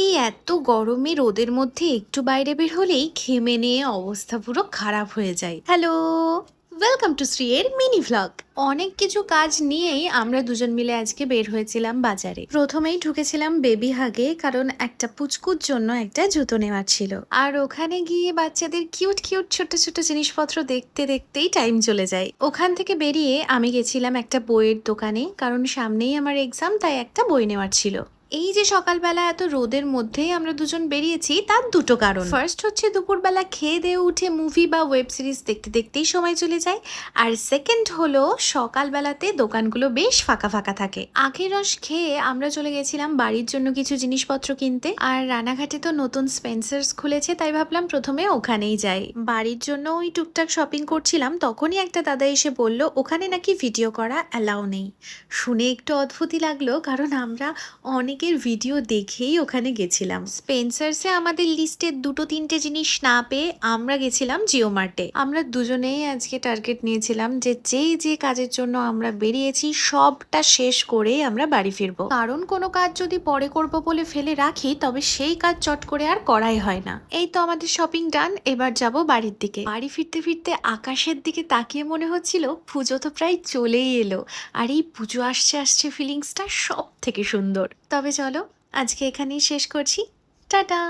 এই এত গরমে রোদের মধ্যে একটু বাইরে বের হলেই ঘেমে নিয়ে অবস্থা পুরো খারাপ হয়ে যায়। হ্যালো, ওয়েলকাম টু শ্রী এর মিনি ভ্লগ। অনেক কিছু কাজ নিয়েই আমরা দুজন মিলে আজকে বের হয়েছিলাম বাজারে। প্রথমেই ঢুকেছিলাম বেবি হাগে, কারণ একটা পুচকুর জন্য একটা জুতো নেওয়ার ছিল। আর ওখানে গিয়ে বাচ্চাদের কিউট কিউট ছোট ছোট জিনিসপত্র দেখতে দেখতেই টাইম চলে যায়। ওখান থেকে বেরিয়ে আমি গেছিলাম একটা বইয়ের দোকানে, কারণ সামনেই আমার এক্সাম, তাই একটা বই নেওয়ার ছিল। এই যে সকালবেলা এত রোদের মধ্যেই আমরা দুজন বেরিয়েছি, তার দুটো কারণ। ফার্স্ট হচ্ছে দুপুরবেলা খেয়ে দিয়ে উঠে মুভি বা ওয়েব সিরিজ দেখতে দেখতেই সময় চলে যায়। আর সেকেন্ড হলো সকালবেলাতে দোকানগুলো বেশ ফাঁকা ফাঁকা থাকে। আখের রস খেয়ে আমরা চলে গেছিলাম বাড়ির জন্য কিছু জিনিসপত্র কিনতে। আর রানাঘাটে তো নতুন স্পেন্সার্স খুলেছে, তাই ভাবলাম প্রথমে ওখানেই যাই। বাড়ির জন্য ওই টুকটাক শপিং করছিলাম, তখনই একটা দাদা এসে বলল ওখানে নাকি ভিডিও করা অ্যালাউ নেই। শুনে একটু অদ্ভুতই লাগলো, কারণ আমরা অনেকের ভিডিও দেখেই ওখানে গেছিলাম। স্পেন্সার্সে আমাদের লিস্টের দুটো তিনটে জিনিস না পেয়ে আমরা গেছিলাম জিও মার্টে। আমরা দুজনেই আজকে টার্গেট নিয়েছিলাম যে যে কাজের জন্য আমরা বেরিয়েছি সবটা শেষ করেই আমরা বাড়ি ফিরবো, কারণ কোনো কাজ যদি পরে করব বলে ফেলে রাখি তবে সেই কাজ চট করে আর করাই হয় না। এই তো আমাদের শপিং ডান, এবার যাব বাড়ির দিকে। বাড়ি ফিরতে ফিরতে আকাশের দিকে তাকিয়ে মনে হচ্ছিল পুজো তো প্রায় চলেই এলো, আর এই পুজো আসছে আসছে ফিলিংসটা সব থেকে সুন্দর। তবে চলো আজকে এখানেই শেষ করছি। টাটা।